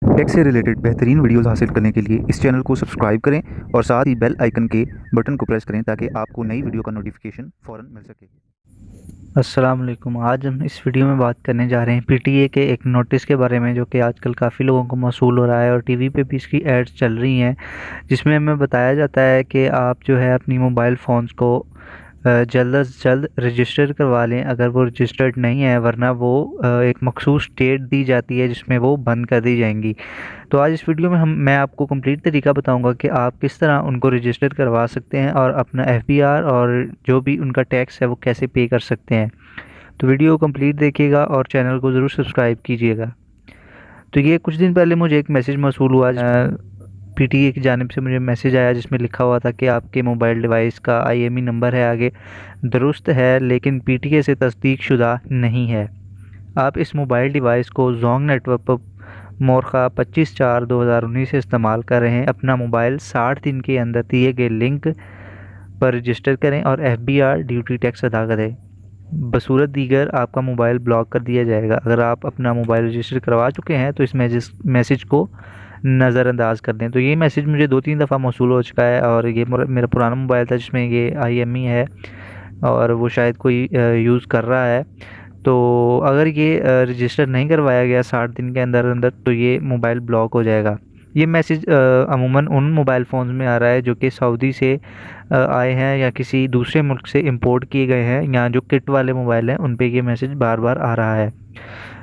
Take से related बेहतरीन videos हासिल करने के लिए इस चैनल को सब्सक्राइब करें और साथ ही बेल आइकन के बटन को प्रेस करें ताकि आपको नई वीडियो का नोटिफिकेशन फ़ौरन मिल सके। अस्सलाम वालेकुम। आज हम इस वीडियो में बात करने जा रहे हैं पीटीए के एक नोटिस के बारे में, जो कि आजकल काफ़ी लोगों को मौसूल हो रहा है और टीवी पे भी इसकी एड्स चल रही हैं, जिसमें हमें बताया जाता है कि आप जो है अपनी मोबाइल फ़ोन्स को जल्द अज जल्द रजिस्टर करवा लें अगर वो रजिस्टर्ड नहीं है, वरना वो एक मखसूस डेट दी जाती है जिसमें वो बंद कर दी जाएंगी। तो आज इस वीडियो में मैं आपको कंप्लीट तरीका बताऊंगा कि आप किस तरह उनको रजिस्टर करवा सकते हैं और अपना एफबीआर और जो भी उनका टैक्स है वो कैसे पे कर सकते हैं। तो वीडियो कंप्लीट देखिएगा और चैनल को ज़रूर सब्सक्राइब कीजिएगा। तो ये कुछ दिन पहले मुझे एक मैसेज मौसूल हुआ, पीटीए की जानिब से मुझे मैसेज आया जिसमें लिखा हुआ था कि आपके मोबाइल डिवाइस का आईएमई नंबर है आगे दुरुस्त है, लेकिन पीटीए से तस्दीक शुदा नहीं है। आप इस मोबाइल डिवाइस को जोंग नेटवर्क पर मोरखा 25/4/2019 से इस्तेमाल कर रहे हैं। अपना मोबाइल 60 दिन के अंदर दिए गए लिंक पर रजिस्टर करें और एफबीआर ड्यूटी टैक्स अदा करें। बसूरत दीगर आपका मोबाइल ब्लॉक कर दिया जाएगा। अगर आप अपना मोबाइल रजिस्टर करवा चुके हैं तो इस मैसेज को नज़रअंदाज कर दें। तो ये मैसेज मुझे 2-3 दफ़ा मौसूल हो चुका है और ये मेरा पुराना मोबाइल था जिसमें ये आईएमई है और वो शायद कोई यूज़ कर रहा है। तो अगर ये रजिस्टर नहीं करवाया गया 60 दिन के अंदर अंदर तो ये मोबाइल ब्लॉक हो जाएगा। ये मैसेज अमूमन उन मोबाइल फ़ोन्स में आ रहा है जो कि सऊदी से आए हैं या किसी दूसरे मुल्क से इंपोर्ट किए गए हैं, या जो किट वाले मोबाइल हैं उन पे ये मैसेज बार बार आ रहा है।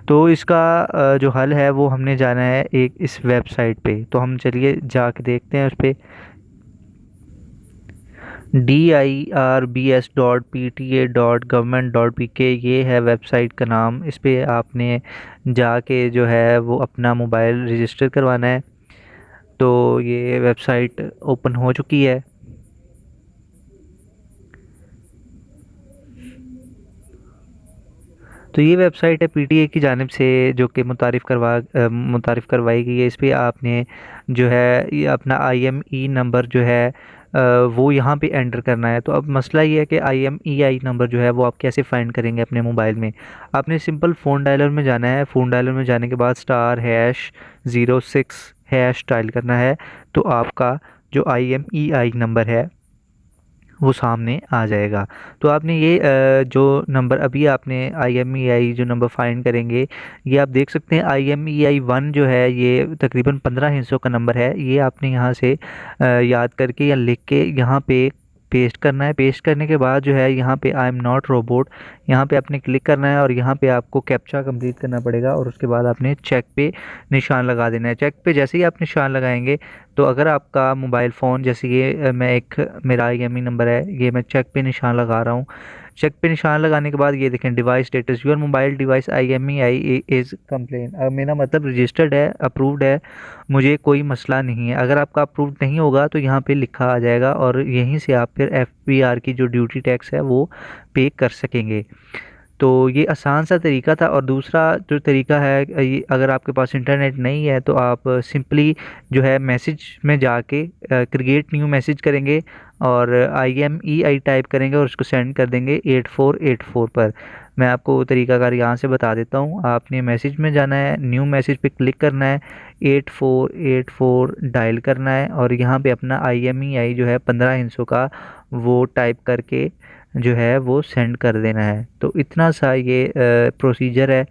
तो इसका जो हल है वो हमने जाना है एक इस वेबसाइट पे। तो हम चलिए जाके देखते हैं उस पर। DIRBS.PTA.government.pk ये है वेबसाइट का नाम। इस पे आपने जाके जो है वो अपना मोबाइल रजिस्टर करवाना है। तो ये वेबसाइट ओपन हो चुकी है। तो ये वेबसाइट है पीटीए की जानिब से जो कि मुतारिफ़ करवाई गई है। इस पे आपने जो है ये अपना आईएमई नंबर जो है वो यहाँ पे एंटर करना है। तो अब मसला ये है कि आईएमईआई नंबर जो है वो आप कैसे फाइंड करेंगे अपने मोबाइल में। आपने सिंपल फ़ोन डायलर में जाना है। फ़ोन डायलर में जाने के बाद *#06# डायल करना है। तो आपका जो आईएमईआई नंबर है वो सामने आ जाएगा। तो आपने ये जो नंबर अभी आपने आईएमईआई जो नंबर फाइंड करेंगे, ये आप देख सकते हैं IMEI 1 जो है ये तकरीबन 15 हिस्सों का नंबर है। ये आपने यहाँ से याद करके या लिख के यहाँ पे पेस्ट करना है। पेस्ट करने के बाद जो है यहाँ पे आई एम नॉट रोबोट, यहाँ पे आपने क्लिक करना है और यहाँ पे आपको कैप्चा कंप्लीट करना पड़ेगा और उसके बाद आपने चेक पे निशान लगा देना है। चेक पे जैसे ही आप निशान लगाएंगे तो अगर आपका मोबाइल फ़ोन जैसे ये मेरा आईएमई नंबर है, ये मैं चेक पे निशान लगा रहा हूँ। चेक पे निशान लगाने के बाद ये देखें device status, your mobile device IMEI is complain. अब मेरा मतलब रजिस्टर्ड है, अप्रूव्ड है, मुझे कोई मसला नहीं है। अगर आपका अप्रूव्ड नहीं होगा तो यहाँ पे लिखा आ जाएगा और यहीं से आप फिर एफबीआर की जो ड्यूटी टैक्स है वो पे कर सकेंगे। तो ये आसान सा तरीका था। और दूसरा जो तरीका है, अगर आपके पास इंटरनेट नहीं है तो आप सिंपली जो है मैसेज में जाके क्रिएट न्यू मैसेज करेंगे और IMEI टाइप करेंगे और उसको सेंड कर देंगे 8484 पर। मैं आपको तरीकाकार यहाँ से बता देता हूँ। आपने मैसेज में जाना है, न्यू मैसेज पे क्लिक करना है, 8484 डायल करना है और यहाँ पे अपना IMEI जो है 15 हिस्सों का वो टाइप करके जो है वो सेंड कर देना है। तो इतना सा ये प्रोसीजर है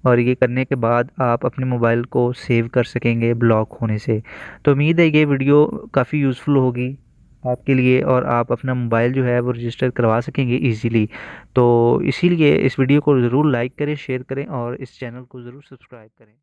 और ये करने के बाद आप अपने मोबाइल को सेव कर सकेंगे ब्लॉक होने से। तो उम्मीद है ये वीडियो काफ़ी यूज़फुल होगी आपके लिए और आप अपना मोबाइल जो है वो रजिस्टर करवा सकेंगे इजीली। तो इसीलिए इस वीडियो को ज़रूर लाइक करें, शेयर करें और इस चैनल को ज़रूर सब्सक्राइब करें।